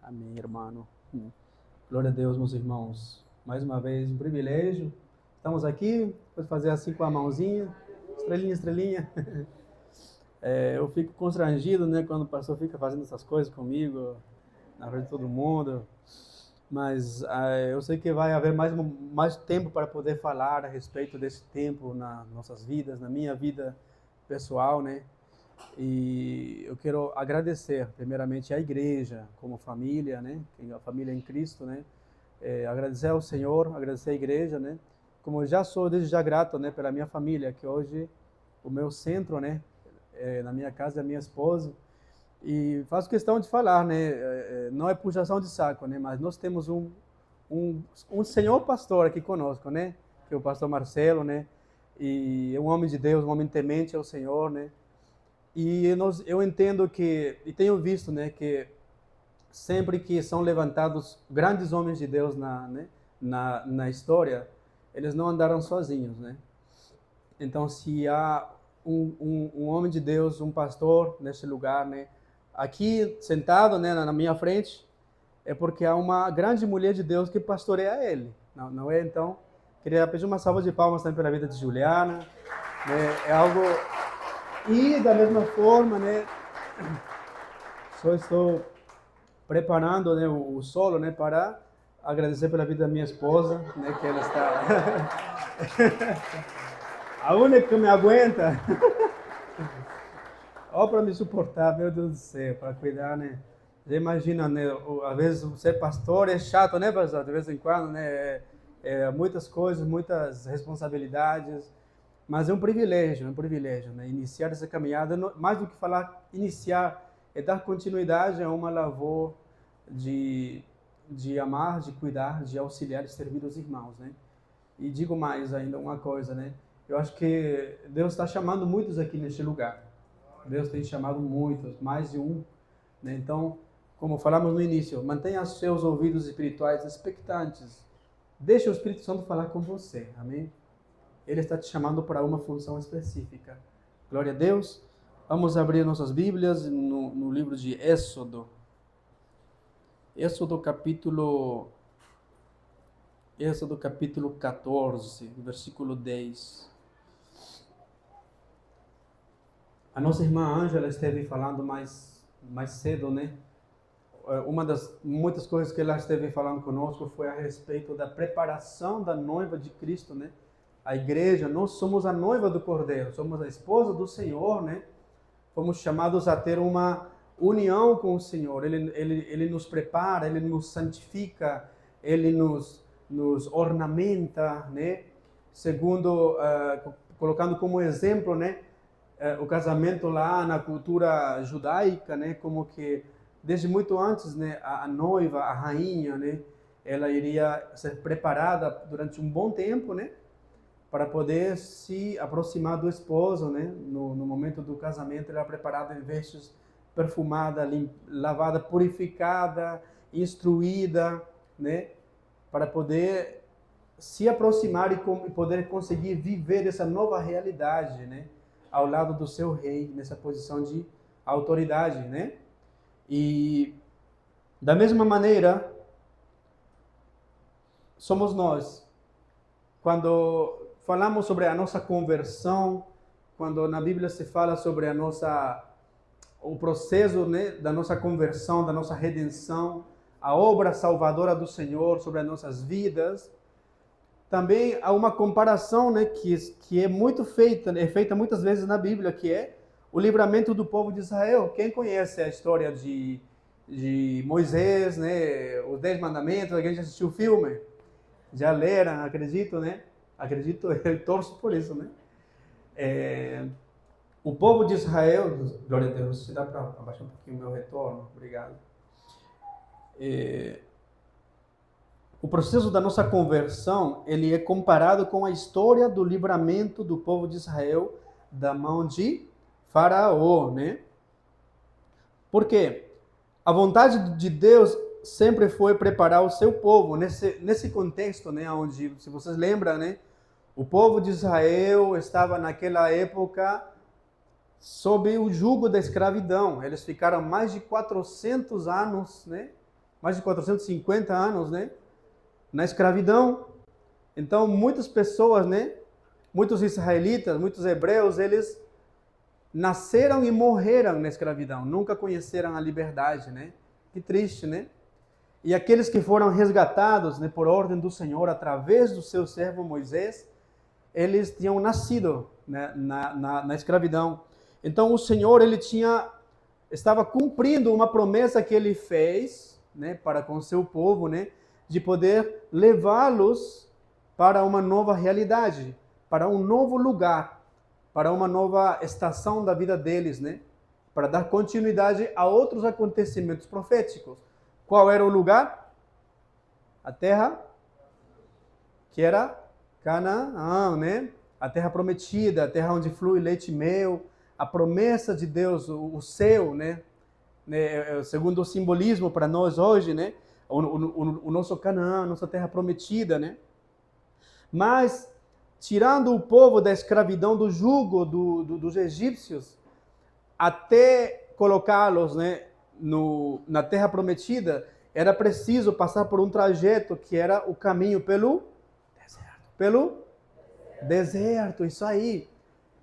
Amém, irmão. Glória a Deus, meus irmãos. Mais uma vez, um privilégio. Estamos aqui, pode fazer assim com a mãozinha, estrelinha, estrelinha. Eu fico constrangido, né, quando o pastor fica fazendo essas coisas comigo, na frente de todo mundo. Mas eu sei que vai haver mais tempo para poder falar a respeito desse tempo nas nossas vidas, na minha vida pessoal, né? E eu quero agradecer, primeiramente, à igreja, como família, né? A família em Cristo, né? Agradecer ao Senhor, agradecer à igreja, né? Como eu já sou desde já grato, né, pela minha família, que hoje o meu centro, né, na minha casa é a minha esposa. E faço questão de falar, né? Não é puxação de saco, né? Mas nós temos um senhor pastor aqui conosco, né? Que é o pastor Marcelo, né? E é um homem de Deus, um homem temente ao Senhor, né? E eu entendo que, e tenho visto, né, que sempre que são levantados grandes homens de Deus na história, eles não andaram sozinhos, né? Então, se há um homem de Deus, um pastor nesse lugar, né, aqui sentado, né, na minha frente, é porque há uma grande mulher de Deus que pastoreia ele, não é? Então, queria pedir uma salva de palmas também pela vida de Juliana, né? É algo. E da mesma forma, né, só estou preparando, né, o solo, né, para agradecer pela vida da minha esposa, né, que ela está a única que me aguenta, ó, para me suportar, meu Deus do céu, para cuidar, né? Já imagina, né, às vezes ser pastor é chato, né, pastor? De vez em quando, né, muitas coisas, muitas responsabilidades, mas é um privilégio, né? Iniciar essa caminhada, mais do que falar iniciar, é dar continuidade a uma lavoura de amar, de cuidar, de auxiliar e servir os irmãos, né? E digo mais ainda uma coisa, né? Eu acho que Deus está chamando muitos aqui neste lugar. Deus tem chamado muitos, mais de um, né? Então, como falamos no início, mantenha os seus ouvidos espirituais expectantes. Deixe o Espírito Santo falar com você, amém? Ele está te chamando para uma função específica. Glória a Deus. Vamos abrir nossas Bíblias no livro de Êxodo. Êxodo capítulo 14, versículo 10. A nossa irmã Ângela esteve falando mais cedo, né? Uma das muitas coisas que ela esteve falando conosco foi a respeito da preparação da noiva de Cristo, né? A igreja, nós somos a noiva do Cordeiro, somos a esposa do Senhor, né? Fomos chamados a ter uma união com o Senhor. Ele nos prepara, Ele nos santifica, Ele nos ornamenta, né? Segundo, colocando como exemplo, né? O casamento lá na cultura judaica, né? Como que desde muito antes, né? A noiva, a rainha, né? Ela iria ser preparada durante um bom tempo, né? Para poder se aproximar do esposo, né? No momento do casamento, ela é preparada em vestes perfumada, lavada, purificada, instruída, né? Para poder se aproximar e poder conseguir viver essa nova realidade, né? Ao lado do seu rei, nessa posição de autoridade, né? E da mesma maneira, somos nós. Quando falamos sobre a nossa conversão, quando na Bíblia se fala sobre o processo, né, da nossa conversão, da nossa redenção, a obra salvadora do Senhor sobre as nossas vidas, também há uma comparação, né, que é muito feita, é feita muitas vezes na Bíblia, que é o livramento do povo de Israel. Quem conhece a história de Moisés, né, os 10 mandamentos, alguém já assistiu o filme? Já leram, acredito, né? Acredito, eu torço por isso, né? O povo de Israel, glória a Deus, se dá para abaixar um pouquinho o meu retorno, obrigado. O processo da nossa conversão, ele é comparado com a história do livramento do povo de Israel da mão de Faraó, né? Por quê? A vontade de Deus sempre foi preparar o seu povo nesse contexto, né, onde, se vocês lembram, né, o povo de Israel estava naquela época sob o jugo da escravidão. Eles ficaram mais de 400 anos, né, mais de 450 anos, né? Na escravidão. Então, muitas pessoas, né? Muitos israelitas, muitos hebreus, eles nasceram e morreram na escravidão. Nunca conheceram a liberdade, né? Que triste, né? E aqueles que foram resgatados, né, por ordem do Senhor, através do seu servo Moisés, eles tinham nascido, né, na escravidão. Então, o Senhor, ele estava cumprindo uma promessa que ele fez, né, para com seu povo, né, de poder levá-los para uma nova realidade, para um novo lugar, para uma nova estação da vida deles, né, para dar continuidade a outros acontecimentos proféticos. Qual era o lugar? A terra que era Canaã, né? A terra prometida, a terra onde flui leite e mel, a promessa de Deus, o céu, né? Segundo o simbolismo para nós hoje, né? O nosso Canaã, nossa terra prometida, né? Mas, tirando o povo da escravidão, do jugo dos egípcios, até colocá-los, né, na terra prometida, era preciso passar por um trajeto que era o caminho pelo deserto, isso aí.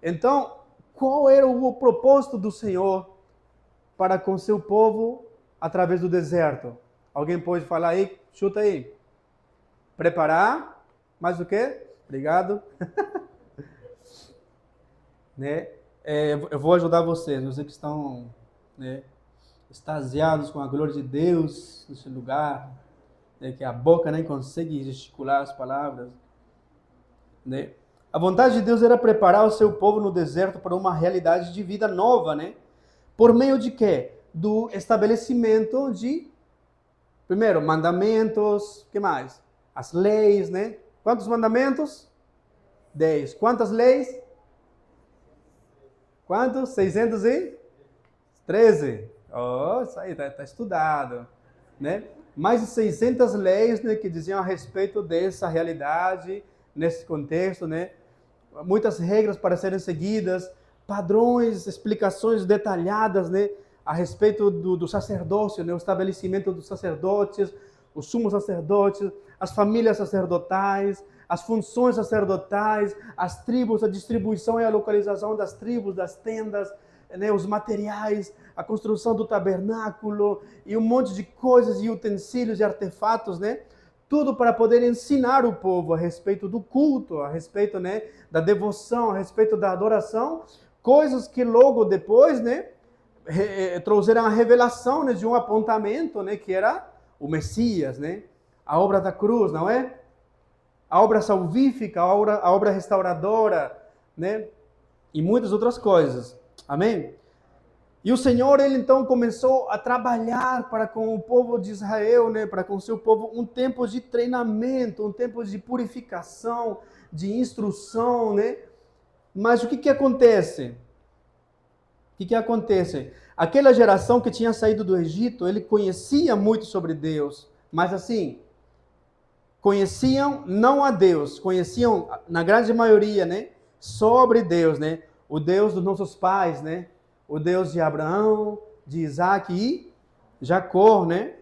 Então, qual era o propósito do Senhor para com seu povo através do deserto? Alguém pode falar aí? Chuta aí. Preparar, mais o quê? Obrigado. Né? Eu vou ajudar vocês que estão, né, extasiados com a glória de Deus nesse lugar, né, que a boca nem consegue gesticular as palavras. Né? A vontade de Deus era preparar o seu povo no deserto para uma realidade de vida nova, né? Por meio de quê? Do estabelecimento de, primeiro, mandamentos, que mais? As leis, né? Quantos mandamentos? 10. Quantas leis? Quantos? 613. Oh, isso aí, tá estudado, né? Mais de 600 leis, né, que diziam a respeito dessa realidade, nesse contexto, né? Muitas regras para serem seguidas, padrões, explicações detalhadas, né, a respeito do sacerdócio, né, o estabelecimento dos sacerdotes, os sumos sacerdotes, as famílias sacerdotais, as funções sacerdotais, as tribos, a distribuição e a localização das tribos, das tendas, né, os materiais, a construção do tabernáculo e um monte de coisas e utensílios e artefatos, né? Tudo para poder ensinar o povo a respeito do culto, a respeito, né, da devoção, a respeito da adoração, coisas que logo depois, né, trouxeram a revelação, né, de um apontamento, né, que era o Messias, né, a obra da cruz, não é? A obra salvífica, a obra restauradora, né, e muitas outras coisas. Amém? E o Senhor, ele então começou a trabalhar para com o povo de Israel, né, para com o seu povo, um tempo de treinamento, um tempo de purificação, de instrução, né? Mas o que acontece? O que acontece? Aquela geração que tinha saído do Egito, ele conhecia muito sobre Deus, mas assim, conheciam não a Deus, conheciam, na grande maioria, né, sobre Deus, né? O Deus dos nossos pais, né? O Deus de Abraão, de Isaac e Jacó, né?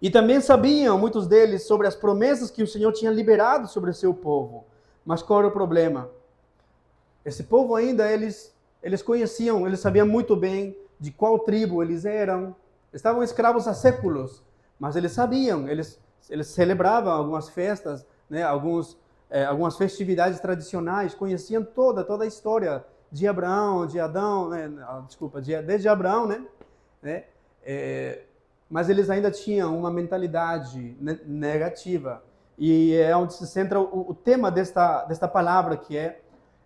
E também sabiam, muitos deles, sobre as promessas que o Senhor tinha liberado sobre o seu povo. Mas qual era o problema? Esse povo ainda, eles conheciam, eles sabiam muito bem de qual tribo eles eram. Estavam escravos há séculos, mas eles sabiam, eles celebravam algumas festas, né? Algumas festividades tradicionais, conheciam toda a história de Abraão, de Adão, né? Desde Abraão, né? Mas eles ainda tinham uma mentalidade negativa. E é onde se centra o tema desta palavra, que é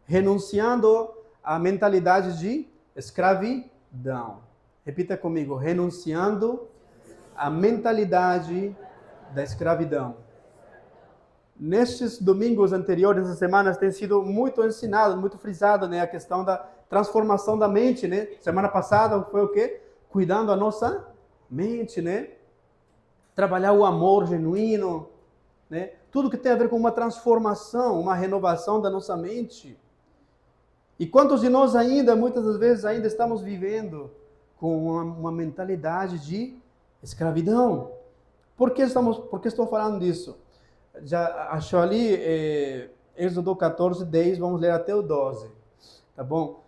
renunciando à mentalidade de escravidão. Repita comigo, renunciando à mentalidade da escravidão. Nestes domingos anteriores, nessas semanas, tem sido muito ensinado, muito frisado, né, a questão da transformação da mente, né? Semana passada foi o quê? Cuidando a nossa mente, né? Trabalhar o amor genuíno, né? Tudo que tem a ver com uma transformação, uma renovação da nossa mente. E quantos de nós ainda, muitas das vezes, ainda estamos vivendo com uma mentalidade de escravidão. Por que estou falando disso? Já achou ali, Êxodo 14, 10, vamos ler até o 12, tá bom?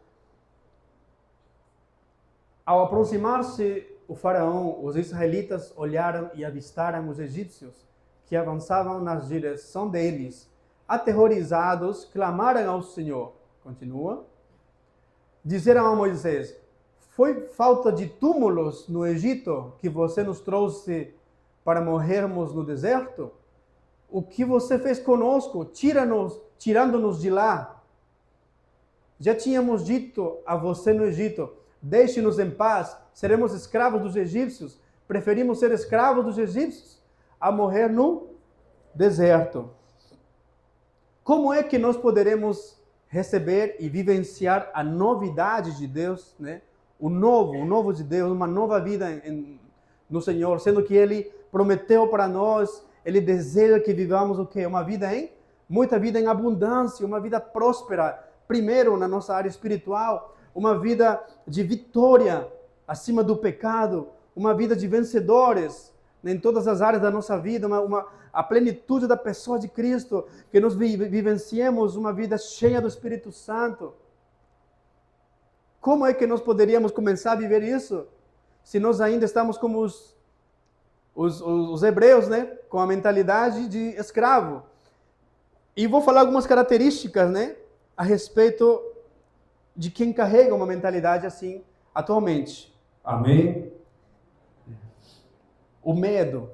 Ao aproximar-se o faraó, os israelitas olharam e avistaram os egípcios que avançavam na direção deles. Aterrorizados, clamaram ao Senhor. Continua. Disseram a Moisés: foi falta de túmulos no Egito que você nos trouxe para morrermos no deserto? O que você fez conosco, tirando-nos de lá? Já tínhamos dito a você no Egito: deixe-nos em paz, seremos escravos dos egípcios. Preferimos ser escravos dos egípcios a morrer no deserto. Como é que nós poderemos receber e vivenciar a novidade de Deus, né? O novo de Deus, uma nova vida no Senhor, sendo que Ele prometeu para nós, Ele deseja que vivamos o quê? Muita vida em abundância, uma vida próspera, primeiro na nossa área espiritual, uma vida de vitória acima do pecado, uma vida de vencedores em todas as áreas da nossa vida, a plenitude da pessoa de Cristo, que nós vivenciemos uma vida cheia do Espírito Santo. Como é que nós poderíamos começar a viver isso? Se nós ainda estamos como os hebreus, né? Com a mentalidade de escravo. E vou falar algumas características, né? A respeito de quem carrega uma mentalidade assim atualmente. Amém? O medo.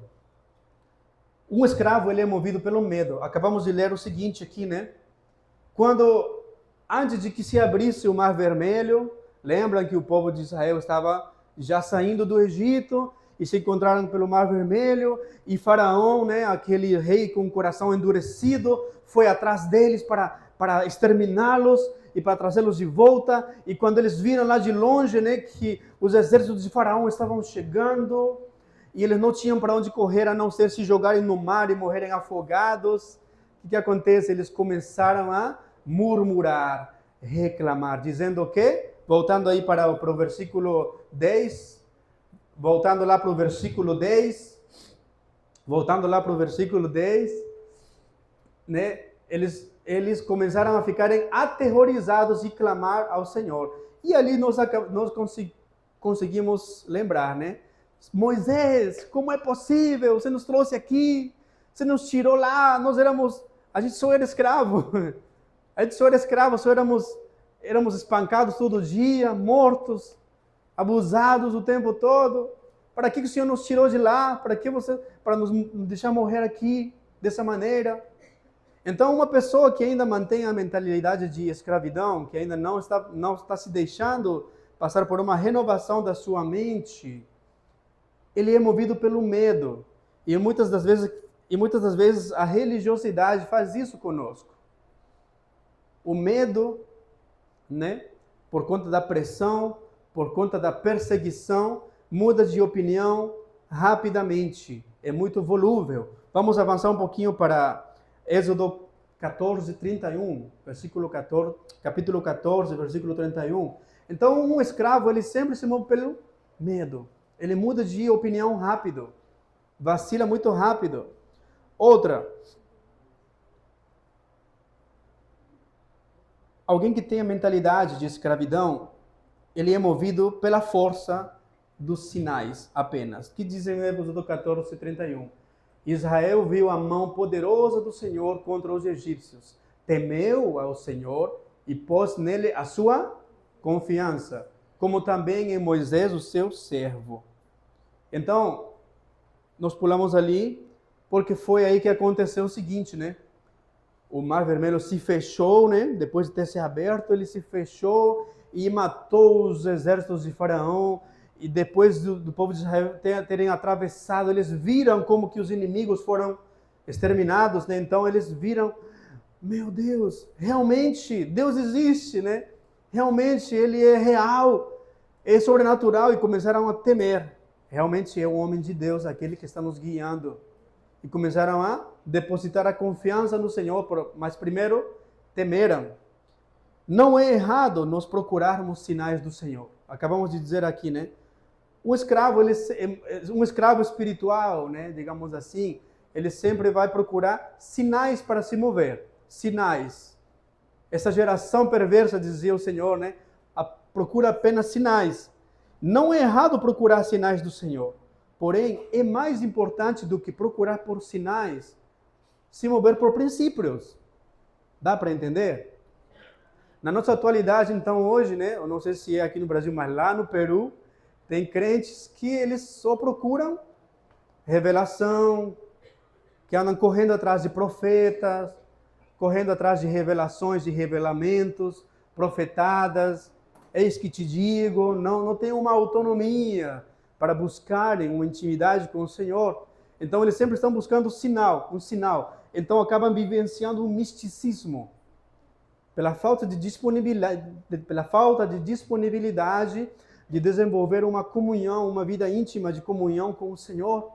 Um escravo, ele é movido pelo medo. Acabamos de ler o seguinte aqui, né? Antes de que se abrisse o Mar Vermelho, lembram que o povo de Israel estava já saindo do Egito e se encontraram pelo Mar Vermelho, e Faraó, né, aquele rei com o coração endurecido, foi atrás deles para exterminá-los e para trazê-los de volta. E quando eles viram lá de longe, né, que os exércitos de Faraó estavam chegando, e eles não tinham para onde correr a não ser se jogarem no mar e morrerem afogados, o que acontece? Eles começaram a murmurar, reclamar, dizendo o quê? Voltando aí para o versículo 10, voltando lá para o versículo 10, né? Eles começaram a ficarem aterrorizados e clamar ao Senhor. E ali nós conseguimos lembrar, né? Moisés, como é possível? Você nos trouxe aqui, você nos tirou lá, a gente só era escravo. Éramos espancados todo dia, mortos, abusados o tempo todo. Para que o Senhor nos tirou de lá? Para nos deixar morrer aqui dessa maneira? Então, uma pessoa que ainda mantém a mentalidade de escravidão, que ainda não está se deixando passar por uma renovação da sua mente, ele é movido pelo medo. E muitas das vezes a religiosidade faz isso conosco. O medo, né, por conta da pressão, por conta da perseguição, muda de opinião rapidamente. É muito volúvel. Vamos avançar um pouquinho para Êxodo 14, 31, capítulo 14, versículo 31. Então, um escravo, ele sempre se move pelo medo. Ele muda de opinião rápido. Vacila muito rápido. Outra. Alguém que tem a mentalidade de escravidão, ele é movido pela força dos sinais apenas. Que dizem em Êxodo 14, 31. Israel viu a mão poderosa do Senhor contra os egípcios. Temeu ao Senhor e pôs nele a sua confiança, como também em Moisés, o seu servo. Então, nós pulamos ali, porque foi aí que aconteceu o seguinte, né? O Mar Vermelho se fechou, né? Depois de ter se aberto, ele se fechou e matou os exércitos de Faraó. E depois do povo de Israel terem atravessado, eles viram como que os inimigos foram exterminados, né? Então eles viram, meu Deus, realmente Deus existe, né? Realmente Ele é real, é sobrenatural, e começaram a temer. Realmente é o homem de Deus, aquele que está nos guiando. E começaram a depositar a confiança no Senhor, mas primeiro temeram. Não é errado nós procurarmos sinais do Senhor. Acabamos de dizer aqui, né? um escravo espiritual, né, digamos assim, ele sempre vai procurar sinais para se mover. Sinais. Essa geração perversa, dizia o Senhor, né, procura apenas sinais. Não é errado procurar sinais do Senhor. Porém, é mais importante do que procurar por sinais, se mover por princípios. Dá para entender? Na nossa atualidade, então, hoje, né, eu não sei se é aqui no Brasil, mas lá no Peru, tem crentes que eles só procuram revelação, que andam correndo atrás de profetas, correndo atrás de revelações, de revelamentos, profetadas. Eis que te digo, não tem uma autonomia para buscarem uma intimidade com o Senhor. Então eles sempre estão buscando um sinal. Então acabam vivenciando um misticismo. Pela falta de disponibilidade de desenvolver uma comunhão, uma vida íntima de comunhão com o Senhor,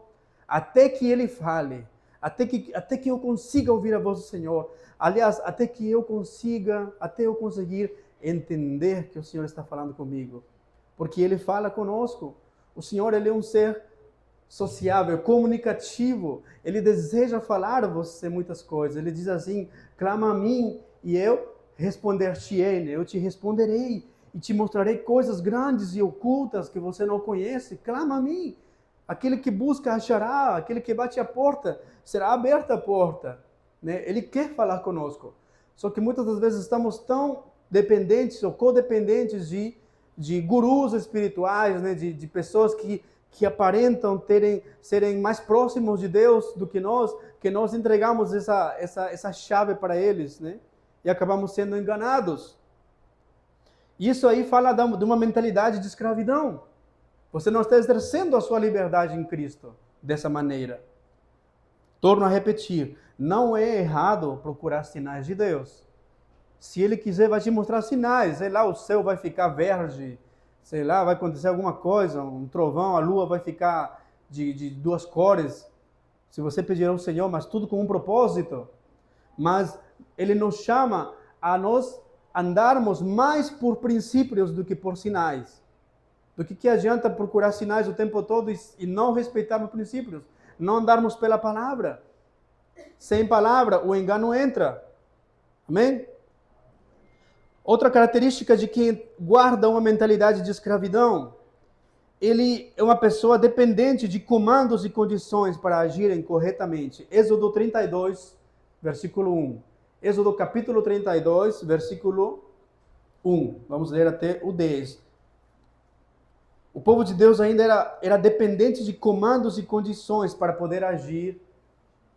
até que Ele fale, até que eu consiga ouvir a voz do Senhor. Aliás, até eu conseguir entender que o Senhor está falando comigo. Porque Ele fala conosco. O Senhor, Ele é um ser sociável, comunicativo. Ele deseja falar a você muitas coisas. Ele diz assim, clama a mim e eu responder-te-ei, eu te responderei e te mostrarei coisas grandes e ocultas que você não conhece. Clama a mim. Aquele que busca achará, aquele que bate a porta, será aberta a porta. Né? Ele quer falar conosco. Só que muitas das vezes estamos tão dependentes ou codependentes de gurus espirituais, né? de pessoas que aparentam serem mais próximos de Deus do que nós entregamos essa chave para eles, né? E acabamos sendo enganados. Isso aí fala de uma mentalidade de escravidão. Você não está exercendo a sua liberdade em Cristo dessa maneira. Torno a repetir, não é errado procurar sinais de Deus. Se Ele quiser, vai te mostrar sinais. Sei lá, o céu vai ficar verde, sei lá, vai acontecer alguma coisa, um trovão, a lua vai ficar de duas cores. Se você pedir ao Senhor, mas tudo com um propósito. Mas Ele nos chama a nós andarmos mais por princípios do que por sinais. Do que adianta procurar sinais o tempo todo e não respeitar os princípios? Não andarmos pela palavra. Sem palavra, o engano entra. Amém? Outra característica de quem guarda uma mentalidade de escravidão, ele é uma pessoa dependente de comandos e condições para agirem corretamente. Êxodo 32, versículo 1. Êxodo capítulo 32, versículo 1. Vamos ler até o 10. O povo de Deus ainda era dependente de comandos e condições para poder agir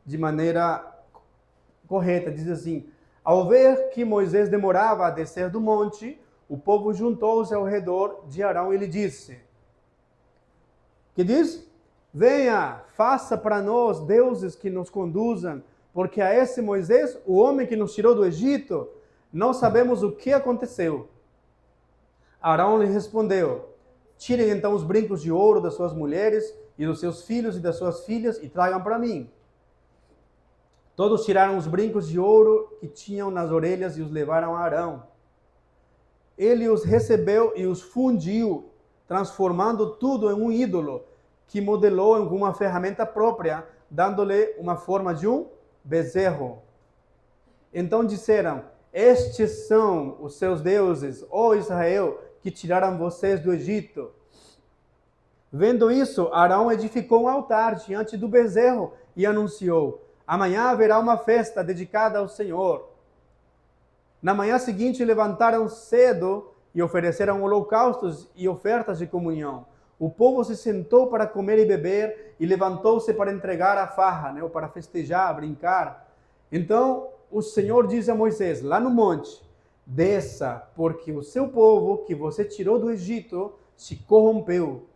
de maneira correta. Diz assim, ao ver que Moisés demorava a descer do monte, o povo juntou-se ao redor de Arão e lhe disse, que diz? Venha, faça para nós deuses que nos conduzam, porque a esse Moisés, o homem que nos tirou do Egito, não sabemos o que aconteceu. Arão lhe respondeu, tirem então os brincos de ouro das suas mulheres e dos seus filhos e das suas filhas e tragam para mim. Todos tiraram os brincos de ouro que tinham nas orelhas e os levaram a Arão. Ele os recebeu e os fundiu, transformando tudo em um ídolo, que modelou com uma ferramenta própria, dando-lhe uma forma de um bezerro. Então disseram, estes são os seus deuses, ó Israel, que tiraram vocês do Egito. Vendo isso, Arão edificou um altar diante do bezerro e anunciou, amanhã haverá uma festa dedicada ao Senhor. Na manhã seguinte levantaram cedo e ofereceram holocaustos e ofertas de comunhão. O povo se sentou para comer e beber e levantou-se para entregar a farra, né, ou para festejar, brincar. Então o Senhor disse a Moisés, lá no monte, desça, porque o seu povo que você tirou do Egito se corrompeu.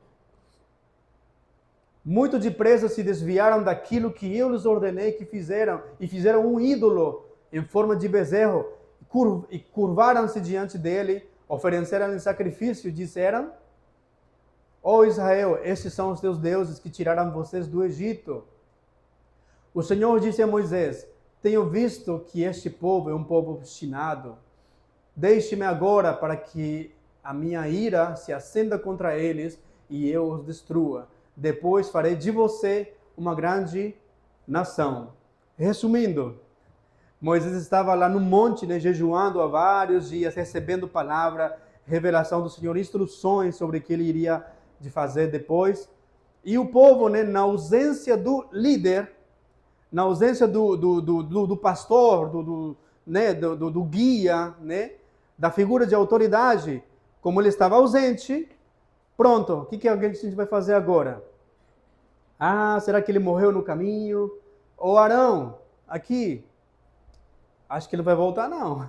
Muito depressa se desviaram daquilo que eu lhes ordenei que fizeram, e fizeram um ídolo em forma de bezerro, e curvaram-se diante dele, ofereceram-lhe sacrifício e disseram, ó Israel, estes são os teus deuses que tiraram vocês do Egito. O Senhor disse a Moisés, tenho visto que este povo é um povo obstinado. Deixe-me agora para que a minha ira se acenda contra eles e eu os destrua. Depois farei de você uma grande nação. Resumindo, Moisés estava lá no monte, né, jejuando há vários dias, recebendo palavra, revelação do Senhor, instruções sobre o que ele iria de fazer depois. E o povo, né, na ausência do líder, na ausência do pastor, do guia, né, da figura de autoridade, como ele estava ausente, pronto, o que a gente vai fazer agora? Ah, será que ele morreu no caminho? Ô Arão, aqui, acho que ele vai voltar não.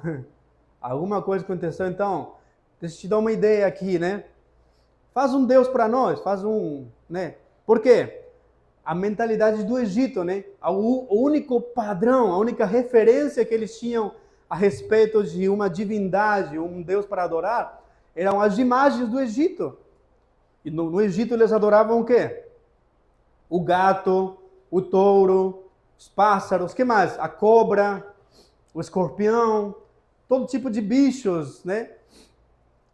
Alguma coisa aconteceu, então, deixa eu te dar uma ideia aqui, né? Faz um Deus para nós, faz um, né? Por quê? A mentalidade do Egito, né? O único padrão, a única referência que eles tinham a respeito de uma divindade, um Deus para adorar, eram as imagens do Egito. E no Egito eles adoravam o quê? O gato, o touro, os pássaros, o que mais? A cobra, o escorpião, todo tipo de bichos, né?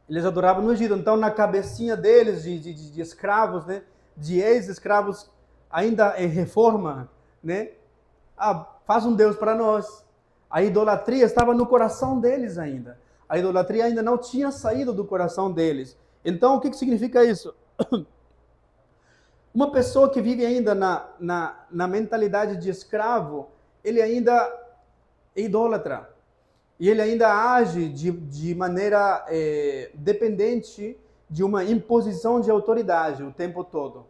Eles adoravam no Egito. Então, na cabecinha deles, de escravos, né? De ex-escravos, ainda em reforma, né? Ah, faz um Deus para nós. A idolatria estava no coração deles ainda. A idolatria ainda não tinha saído do coração deles. Então, o que significa isso? Uma pessoa que vive ainda na mentalidade de escravo, ele ainda é idólatra. E ele ainda age de maneira dependente de uma imposição de autoridade o tempo todo.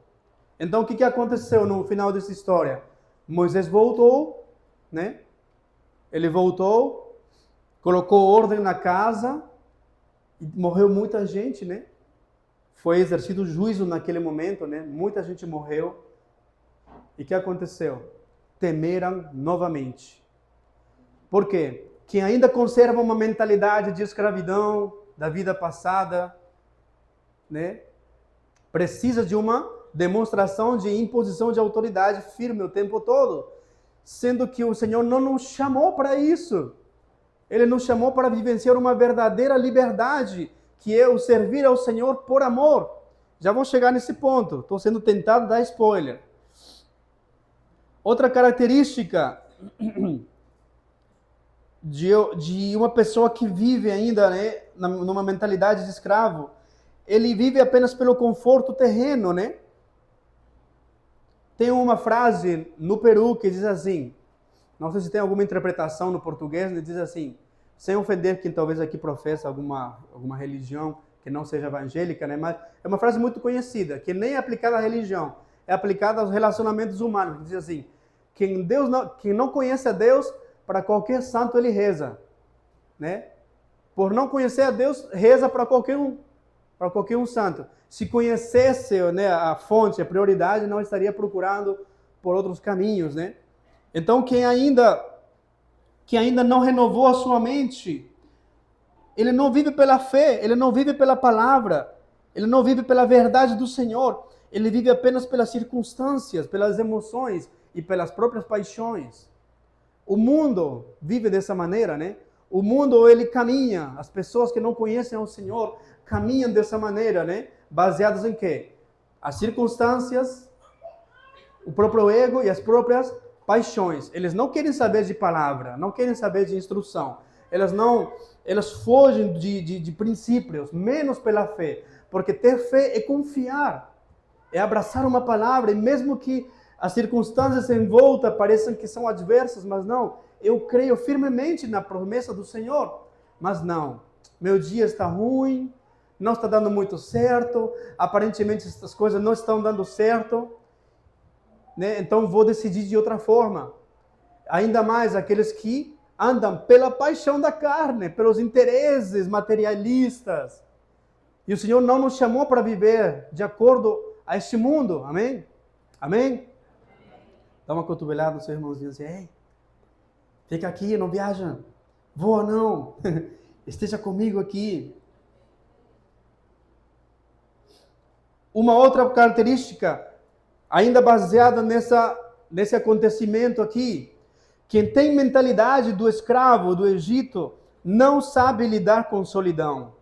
Então, o que aconteceu no final dessa história? Moisés voltou, né? Ele voltou, colocou ordem na casa, e morreu muita gente, né? Foi exercido juízo naquele momento, né? Muita gente morreu. E o que aconteceu? Temeram novamente. Por quê? Quem ainda conserva uma mentalidade de escravidão da vida passada, né? Precisa de uma demonstração de imposição de autoridade firme o tempo todo. Sendo que o Senhor não nos chamou para isso. Ele nos chamou para vivenciar uma verdadeira liberdade, que é o servir ao Senhor por amor. Já vou chegar nesse ponto. Estou sendo tentado dar spoiler. Outra característica de uma pessoa que vive ainda, né, numa mentalidade de escravo, ele vive apenas pelo conforto terreno, né? Tem uma frase no Peru que diz assim, não sei se tem alguma interpretação no português, ele diz assim, sem ofender quem talvez aqui professa alguma religião que não seja evangélica, né? Mas é uma frase muito conhecida, que nem é aplicada à religião, é aplicada aos relacionamentos humanos, que diz assim, quem não conhece a Deus, para qualquer santo ele reza, né? Por não conhecer a Deus, reza para qualquer um santo. Se conhecesse, né, a fonte, a prioridade, não estaria procurando por outros caminhos, né? Então, quem ainda não renovou a sua mente, ele não vive pela fé, ele não vive pela palavra, ele não vive pela verdade do Senhor, ele vive apenas pelas circunstâncias, pelas emoções e pelas próprias paixões. O mundo vive dessa maneira, né? O mundo, ele caminha, as pessoas que não conhecem o Senhor caminham dessa maneira, né? Baseadas em quê? As circunstâncias, o próprio ego e as próprias paixões. Eles não querem saber de palavra, não querem saber de instrução. Elas fogem de princípios, menos pela fé. Porque ter fé é confiar, é abraçar uma palavra, e mesmo que as circunstâncias em volta pareçam que são adversas, mas não, eu creio firmemente na promessa do Senhor. Mas não, meu dia está ruim, não está dando muito certo, aparentemente essas coisas não estão dando certo, né? Então vou decidir de outra forma. Ainda mais aqueles que andam pela paixão da carne, pelos interesses materialistas. E o Senhor não nos chamou para viver de acordo a este mundo, amém? Amém? Dá uma cotovelada no seu irmãozinho assim, ei, fica aqui, não viaja, voa não, esteja comigo aqui. Uma outra característica, ainda baseada nesse acontecimento aqui, quem tem mentalidade do escravo do Egito não sabe lidar com solidão.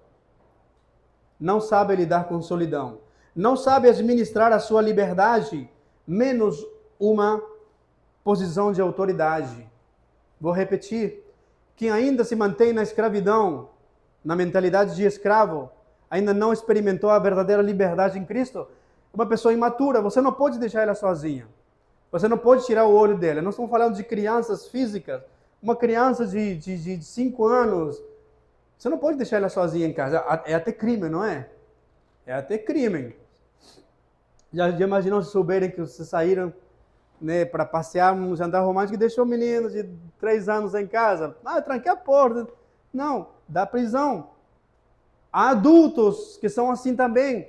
Não sabe lidar com solidão. não sabe administrar a sua liberdade, menos uma posição de autoridade. Vou repetir. Quem ainda se mantém na escravidão, na mentalidade de escravo, ainda não experimentou a verdadeira liberdade em Cristo, é uma pessoa imatura. Você não pode deixar ela sozinha. Você não pode tirar o olho dela. Nós estamos falando de crianças físicas. Uma criança de 5 anos, você não pode deixar ela sozinha em casa. É até crime, não é? É até crime. Já imaginou se souberem que vocês saíram, né, para passear, um jantar romântico, e deixou o menino de 3 anos em casa? Ah, tranquei a porta. Não, dá prisão. Há adultos que são assim também,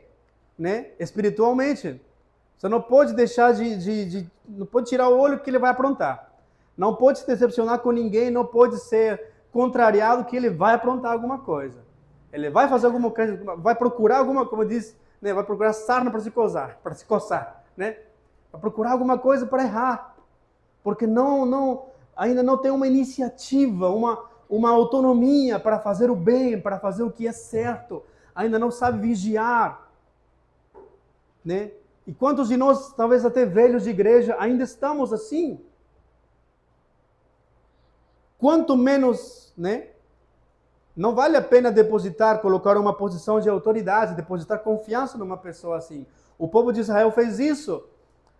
né, espiritualmente. Você não pode deixar não pode tirar o olho que ele vai aprontar. Não pode se decepcionar com ninguém, não pode ser contrariado que ele vai aprontar alguma coisa. Ele vai fazer alguma coisa, vai procurar alguma, como diz, né, vai procurar sarna para se coçar, né? Vai procurar alguma coisa para errar. Porque ainda não tem uma iniciativa, uma autonomia para fazer o bem, para fazer o que é certo. Ainda não sabe vigiar, né? E quantos de nós, talvez até velhos de igreja, ainda estamos assim? Quanto menos, né? Não vale a pena colocar uma posição de autoridade, depositar confiança numa pessoa assim. O povo de Israel fez isso.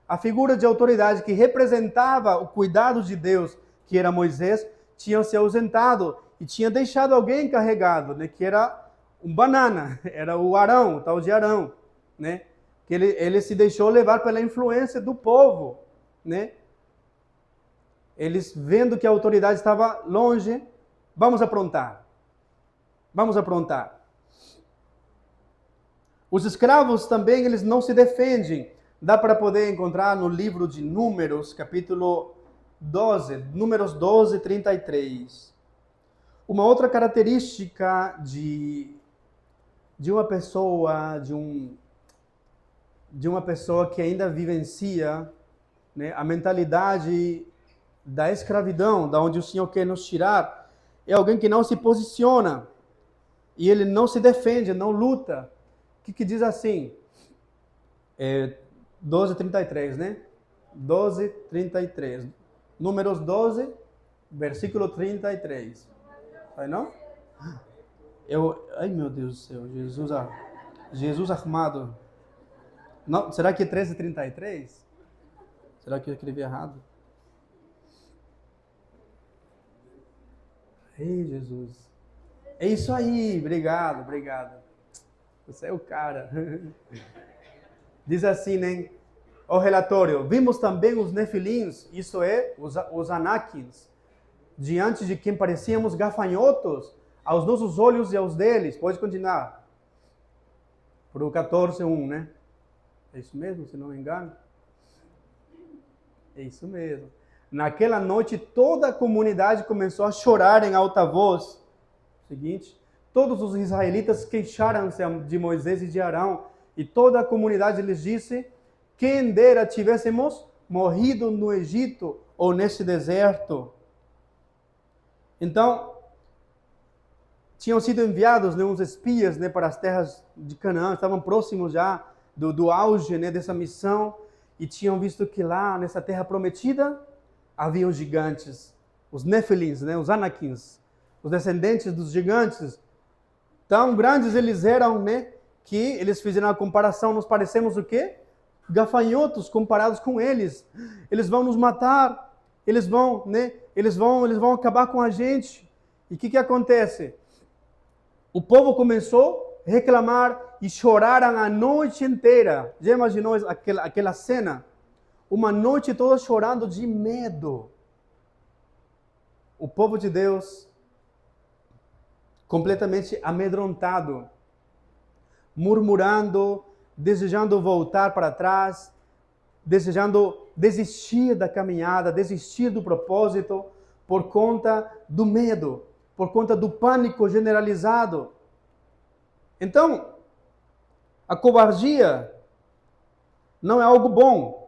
A figura de autoridade que representava o cuidado de Deus, que era Moisés, tinha se ausentado e tinha deixado alguém encarregado, né? Que era um banana, era o Arão, o tal de Arão, né? Que ele se deixou levar pela influência do povo, né? Eles, vendo que a autoridade estava longe, vamos aprontar. Vamos aprontar. Os escravos também, eles não se defendem. Dá para poder encontrar no livro de Números, capítulo 12, Números 12, 33. Uma outra característica de uma pessoa, de uma pessoa que ainda vivencia, né, a mentalidade da escravidão, da onde o Senhor quer nos tirar, é alguém que não se posiciona e ele não se defende, não luta. O que diz assim? 12:33, né? 12:33. Números 12, versículo 33. Vai não? Ai meu Deus do céu, Jesus armado. Não, será que é 13:33? Será que eu escrevi errado? Ei, Jesus. É isso aí, obrigado. Você é o cara. Diz assim, né? O relatório: vimos também os nefilins, isso é, os anakins, diante de quem parecíamos gafanhotos, aos nossos olhos e aos deles. Pode continuar. Pro 14:1, né? É isso mesmo, se não me engano? É isso mesmo. Naquela noite, toda a comunidade começou a chorar em alta voz. Seguinte, todos os israelitas queixaram-se de Moisés e de Arão, e toda a comunidade lhes disse: quem dera tivéssemos morrido no Egito ou neste deserto. Então, tinham sido enviados, né, uns espias, né, para as terras de Canaã, estavam próximos já do auge, né, dessa missão, e tinham visto que lá, nessa terra prometida, haviam gigantes, os nefilins, né, os anakins, os descendentes dos gigantes. Tão grandes eles eram, né, que eles fizeram a comparação, nos parecemos o quê? Gafanhotos comparados com eles. Eles vão nos matar, eles vão acabar com a gente. E o que acontece? O povo começou a reclamar e choraram a noite inteira. Já imaginou aquela cena? Uma noite toda chorando de medo. O povo de Deus completamente amedrontado, murmurando, desejando voltar para trás, desejando desistir da caminhada, desistir do propósito, por conta do medo, por conta do pânico generalizado. Então, a covardia não é algo bom.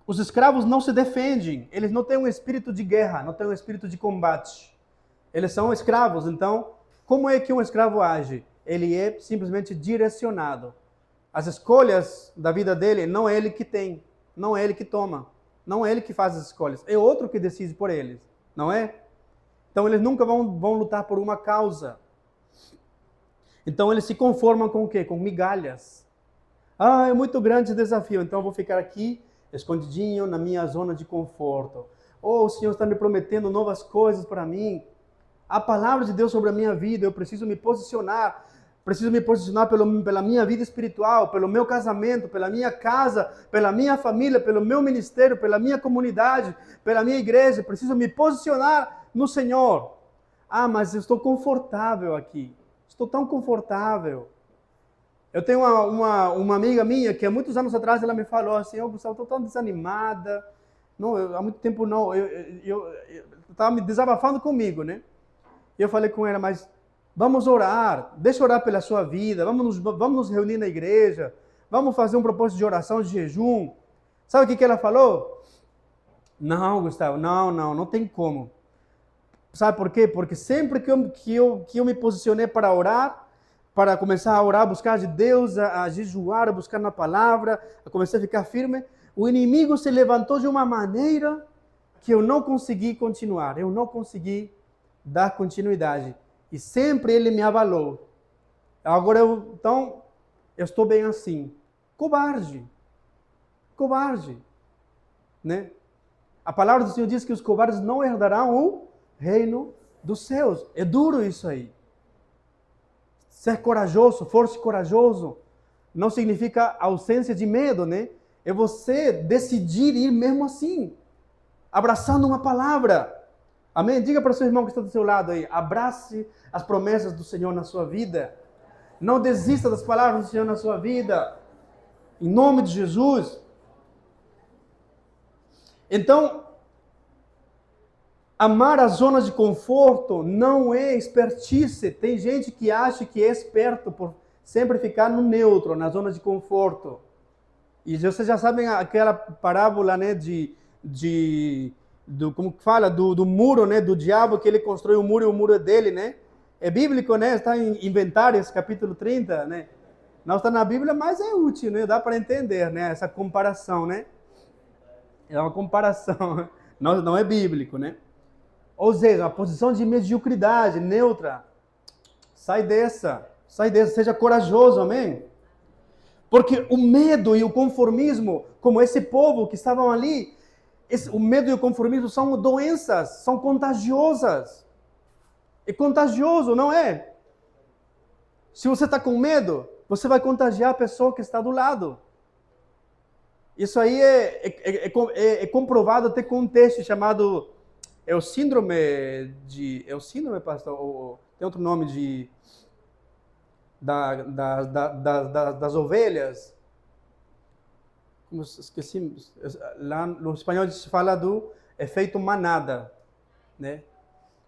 Os escravos não se defendem, eles não têm um espírito de guerra, não têm um espírito de combate. Eles são escravos, então como é que um escravo age? Ele é simplesmente direcionado. As escolhas da vida dele não é ele que tem, não é ele que toma, não é ele que faz as escolhas, é outro que decide por eles, não é? Então eles nunca vão lutar por uma causa. Então eles se conformam com o quê? Com migalhas. Ah, é muito grande esse desafio, então eu vou ficar aqui, escondidinho, na minha zona de conforto. Oh, o Senhor está me prometendo novas coisas para mim. A palavra de Deus sobre a minha vida, eu preciso me posicionar pela minha vida espiritual, pelo meu casamento, pela minha casa, pela minha família, pelo meu ministério, pela minha comunidade, pela minha igreja. Preciso me posicionar no Senhor. Ah, mas eu estou confortável aqui. Estou tão confortável. Eu tenho uma amiga minha que há muitos anos atrás ela me falou assim: Gustavo, estou tão desanimada. Não, há muito tempo não. Eu estava me desabafando comigo, né? E eu falei com ela, mas vamos orar, deixa eu orar pela sua vida, vamos nos reunir na igreja, vamos fazer um propósito de oração, de jejum. Sabe o que ela falou? Não, Gustavo, não tem como. Sabe por quê? Porque sempre que eu me posicionei para orar, para começar a orar, a buscar de Deus, a jejuar, a buscar na palavra, a começar a ficar firme, o inimigo se levantou de uma maneira que eu não consegui continuar, eu não consegui dar continuidade. E sempre ele me abalou. Agora então, eu estou bem assim. Covarde. Covarde. Né? A palavra do Senhor diz que os covardes não herdarão o reino dos céus. É duro isso aí. Ser corajoso, forte e corajoso, não significa ausência de medo, né? É você decidir ir mesmo assim, abraçando uma palavra. Amém? Diga para o seu irmão que está do seu lado aí, abrace as promessas do Senhor na sua vida. Não desista das palavras do Senhor na sua vida. Em nome de Jesus. Então, amar as zonas de conforto não é expertise. Tem gente que acha que é esperto por sempre ficar no neutro, na zona de conforto. E vocês já sabem aquela parábola, né, como que fala? Do muro, né, do diabo, que ele constrói o muro e o muro é dele, né? É bíblico, né? Está em Inventários, capítulo 30, né? Não está na Bíblia, mas é útil, né? Dá para entender, né? Essa comparação, né? É uma comparação, não é bíblico, né? Ou seja, uma posição de mediocridade, neutra. Sai dessa, seja corajoso, amém? Porque o medo e o conformismo, como esse povo que estavam ali, o medo e o conformismo são doenças, são contagiosas. É contagioso, não é? Se você está com medo, você vai contagiar a pessoa que está do lado. Isso aí é comprovado até com um texto chamado... É o síndrome, pastor? Tem outro nome das ovelhas. Como esqueci? Lá no espanhol se fala do efeito manada, né?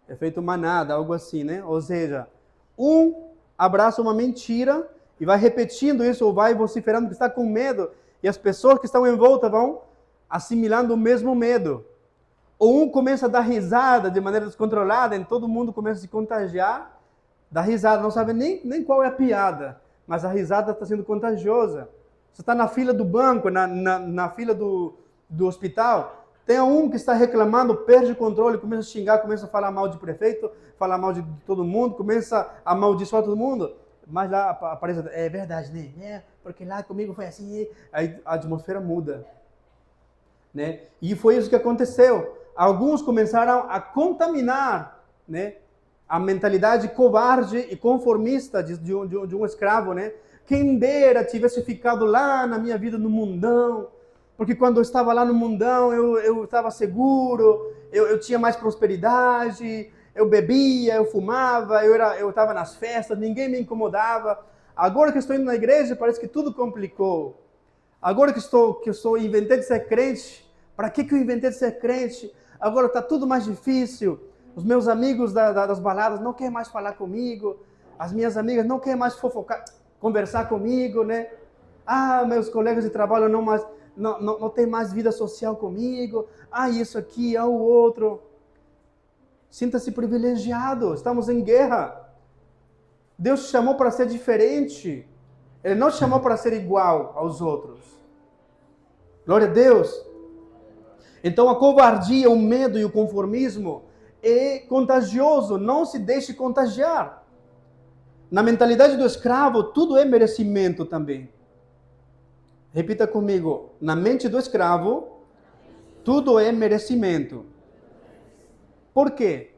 Efeito manada, algo assim, né? Ou seja, um abraça uma mentira e vai repetindo isso, ou vai vociferando que está com medo, e as pessoas que estão em volta vão assimilando o mesmo medo. Ou um começa a dar risada de maneira descontrolada, e todo mundo começa a se contagiar, dá risada, não sabe nem qual é a piada, mas a risada está sendo contagiosa. Você está na fila do banco, na fila do hospital, tem um que está reclamando, perde o controle, começa a xingar, começa a falar mal de prefeito, falar mal de todo mundo, começa a amaldiçoar todo mundo, mas lá aparece, é verdade, né? É, porque lá comigo foi assim, aí a atmosfera muda. Né? E foi isso que aconteceu. Alguns começaram a contaminar, né, a mentalidade covarde e conformista de um escravo, né? Quem dera tivesse ficado lá na minha vida no mundão, porque quando eu estava lá no mundão eu estava seguro, eu tinha mais prosperidade, eu bebia, eu fumava, eu estava nas festas, ninguém me incomodava. Agora que estou indo na igreja, parece que tudo complicou. Agora que eu inventei de ser crente, para que eu inventei de ser crente? Agora está tudo mais difícil. Os meus amigos das baladas não querem mais falar comigo. As minhas amigas não querem mais conversar comigo, né? Ah, meus colegas de trabalho não tem mais vida social comigo. Ah, isso aqui, o outro. Sinta-se privilegiado. Estamos em guerra. Deus te chamou para ser diferente. Ele não te chamou para ser igual aos outros. Glória a Deus. Então a covardia, o medo e o conformismo é contagioso. Não se deixe contagiar. Na mentalidade do escravo, tudo é merecimento também. Repita comigo. Na mente do escravo, tudo é merecimento. Por quê?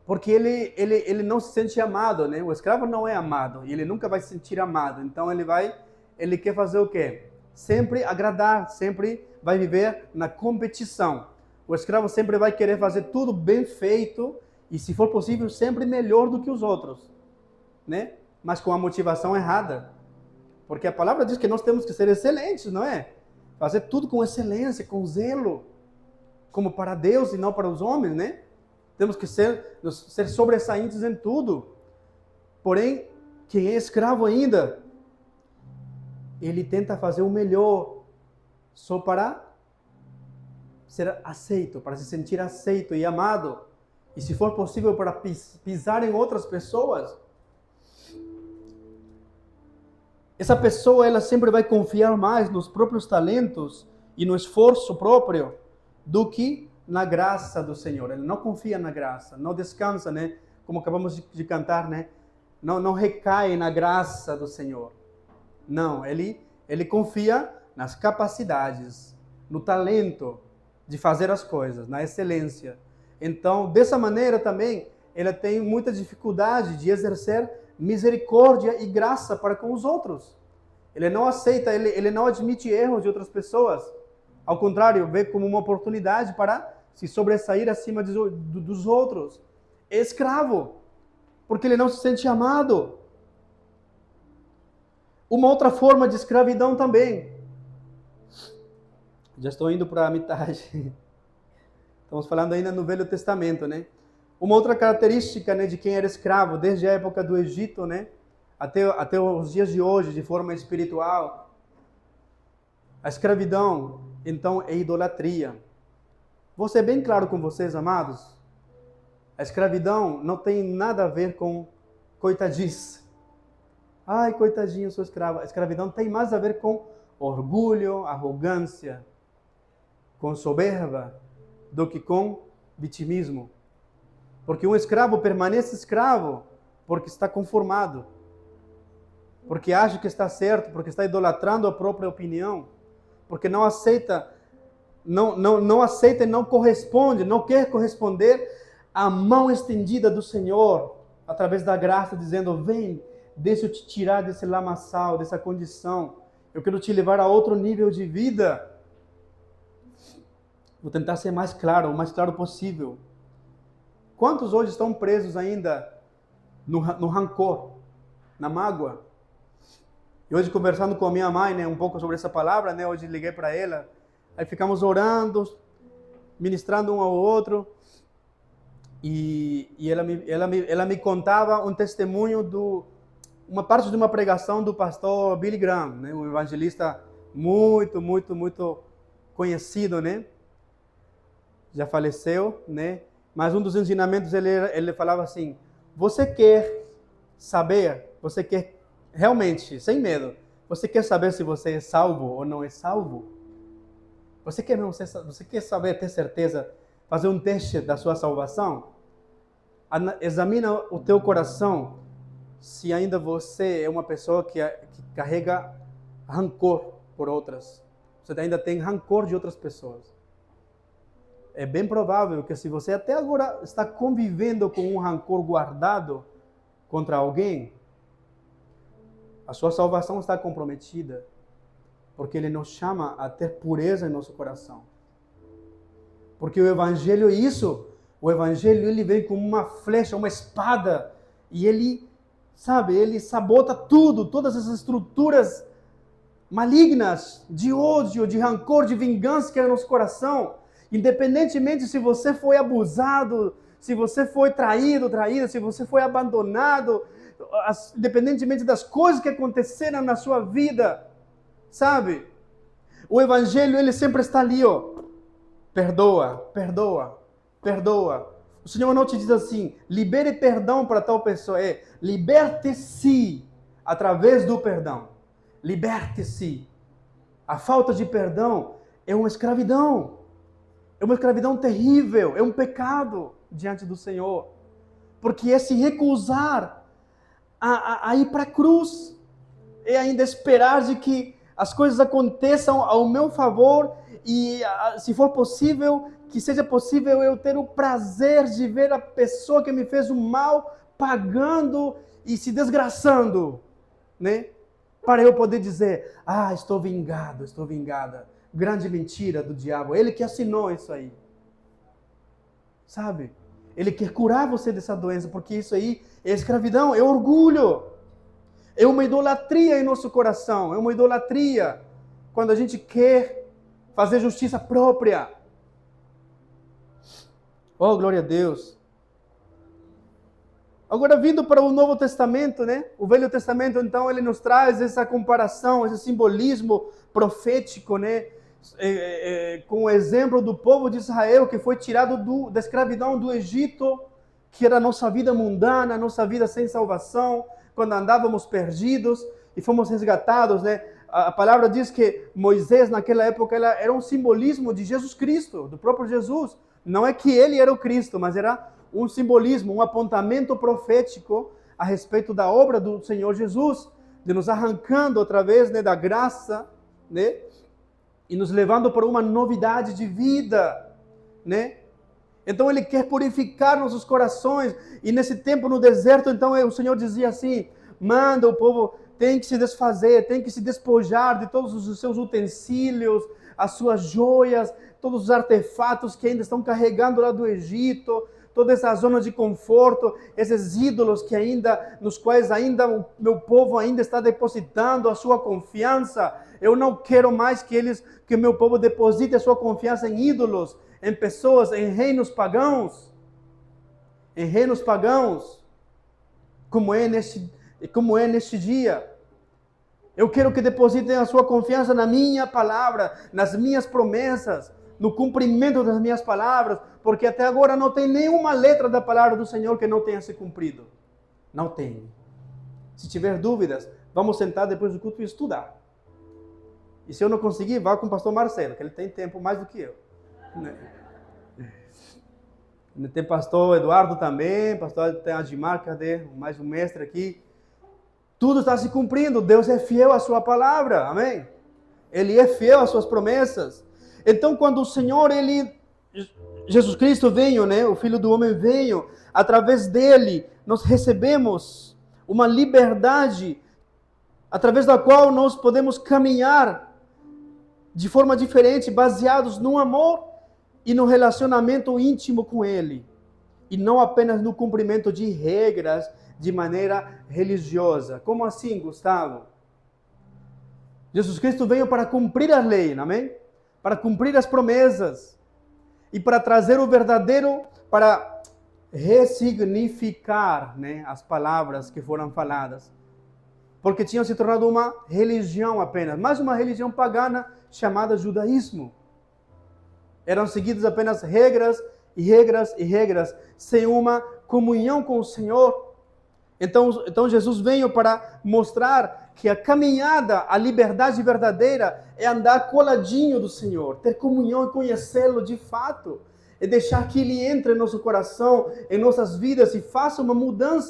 Porque ele não se sente amado, né? O escravo não é amado e ele nunca vai se sentir amado. Então ele quer fazer o quê? Sempre agradar, sempre vai viver na competição. O escravo sempre vai querer fazer tudo bem feito e, se for possível, sempre melhor do que os outros, né? Mas com a motivação errada. Porque a palavra diz que nós temos que ser excelentes, não é? Fazer tudo com excelência, com zelo, como para Deus e não para os homens, né? Temos que ser sobressaintes em tudo. Porém, quem é escravo ainda, ele tenta fazer o melhor só para ser aceito, para se sentir aceito e amado. E, se for possível, para pisar em outras pessoas. Essa pessoa, ela sempre vai confiar mais nos próprios talentos e no esforço próprio do que na graça do Senhor. Ele não confia na graça, não descansa, né? Como acabamos de cantar, né? Não recai na graça do Senhor. Não, ele confia nas capacidades, no talento de fazer as coisas, na excelência. Então, dessa maneira também, ele tem muita dificuldade de exercer misericórdia e graça para com os outros. Ele não aceita, ele não admite erros de outras pessoas. Ao contrário, vê como uma oportunidade para se sobressair acima dos outros. É escravo, porque ele não se sente amado. Uma outra forma de escravidão também. Já estou indo para a metade. Estamos falando ainda no Velho Testamento, né? Uma outra característica, né, de quem era escravo, desde a época do Egito, né, até os dias de hoje, de forma espiritual. A escravidão, então, é idolatria. Vou ser bem claro com vocês, amados. A escravidão não tem nada a ver com coitadice. Ai, coitadinho, sou escravo. A escravidão tem mais a ver com orgulho, arrogância, com soberba, do que com vitimismo. Porque um escravo permanece escravo porque está conformado, porque acha que está certo, porque está idolatrando a própria opinião, porque não aceita, não aceita e não corresponde, não quer corresponder à mão estendida do Senhor, através da graça, dizendo: vem, deixa eu te tirar desse lamaçal, dessa condição, eu quero te levar a outro nível de vida. Vou tentar ser mais claro, o mais claro possível. Quantos hoje estão presos ainda no rancor, na mágoa? E hoje, conversando com a minha mãe, né, um pouco sobre essa palavra, né, hoje liguei para ela, aí ficamos orando, ministrando um ao outro, e ela me contava um testemunho uma parte de uma pregação do pastor Billy Graham, né, um evangelista muito conhecido, né? Já faleceu, né? Mas um dos ensinamentos ele falava assim: você quer saber, você quer realmente, sem medo, você quer saber se você é salvo ou não é salvo? Você quer saber, ter certeza, fazer um teste da sua salvação? Examina o teu coração, se ainda você é uma pessoa que carrega rancor por outras. Você ainda tem rancor de outras pessoas. É bem provável que, se você até agora está convivendo com um rancor guardado contra alguém, a sua salvação está comprometida, porque Ele nos chama a ter pureza em nosso coração. Porque o Evangelho é isso. O Evangelho, ele vem como uma flecha, uma espada, e ele sabota tudo, todas as estruturas malignas de ódio, de rancor, de vingança que é no nosso coração. Independentemente se você foi abusado, se você foi traída, se você foi abandonado, independentemente das coisas que aconteceram na sua vida, sabe? O Evangelho, ele sempre está ali, ó. Perdoa, perdoa, perdoa. O Senhor não te diz assim, libere perdão para tal pessoa. Liberte-se através do perdão. Liberte-se. A falta de perdão é uma escravidão. É uma escravidão terrível. É um pecado diante do Senhor. Porque é se recusar a ir para a cruz. É ainda esperar de que as coisas aconteçam ao meu favor e, se for possível, que seja possível eu ter o prazer de ver a pessoa que me fez o mal pagando e se desgraçando, né? Para eu poder dizer, estou vingado, estou vingada. Grande mentira do diabo. Ele que assinou isso aí. Sabe? Ele quer curar você dessa doença, porque isso aí é escravidão, é orgulho. É uma idolatria em nosso coração. É uma idolatria quando a gente quer fazer justiça própria. Oh, glória a Deus. Agora, vindo para o Novo Testamento, né? O Velho Testamento, então, ele nos traz essa comparação, esse simbolismo profético, né? Com o exemplo do povo de Israel, que foi tirado da escravidão do Egito, que era a nossa vida mundana, a nossa vida sem salvação, quando andávamos perdidos e fomos resgatados, né? A palavra diz que Moisés, naquela época, era um simbolismo de Jesus Cristo, do próprio Jesus. Não é que ele era o Cristo, mas era um simbolismo, um apontamento profético a respeito da obra do Senhor Jesus, de nos arrancando através, né, da graça, né, e nos levando para uma novidade de vida, né? Então ele quer purificar nossos corações, e nesse tempo no deserto, então o Senhor dizia assim, manda o povo, tem que se desfazer, tem que se despojar de todos os seus utensílios, as suas joias, todos os artefatos que ainda estão carregando lá do Egito, toda essa zona de conforto, esses ídolos nos quais ainda o meu povo ainda está depositando a sua confiança. Eu não quero mais que o meu povo deposite a sua confiança em ídolos, em pessoas, em reinos pagãos, como é neste dia. Eu quero que depositem a sua confiança na minha palavra, nas minhas promessas, no cumprimento das minhas palavras, porque até agora não tem nenhuma letra da palavra do Senhor que não tenha se cumprido. Não tem. Se tiver dúvidas, vamos sentar depois do culto e estudar. E se eu não conseguir, vá com o pastor Marcelo, que ele tem tempo mais do que eu. Tem pastor Eduardo também, pastor tem Adimar, cadê? Mais um mestre aqui. Tudo está se cumprindo, Deus é fiel à sua palavra, amém? Ele é fiel às suas promessas. Então, quando o Senhor, Jesus Cristo veio, né? O Filho do Homem veio, através dele, nós recebemos uma liberdade, através da qual nós podemos caminhar de forma diferente, baseados no amor e no relacionamento íntimo com Ele. E não apenas no cumprimento de regras de maneira religiosa. Como assim, Gustavo? Jesus Cristo veio para cumprir a lei, amém? Para cumprir as promessas. E para trazer o verdadeiro, para ressignificar, né, as palavras que foram faladas. Porque tinham se tornado uma religião apenas, mais uma religião pagana chamada judaísmo. Eram seguidas apenas regras e regras e regras, sem uma comunhão com o Senhor. Então Jesus veio para mostrar que a caminhada, a liberdade verdadeira é andar coladinho do Senhor, ter comunhão e conhecê-lo de fato, é deixar que Ele entre em nosso coração, em nossas vidas e faça uma mudança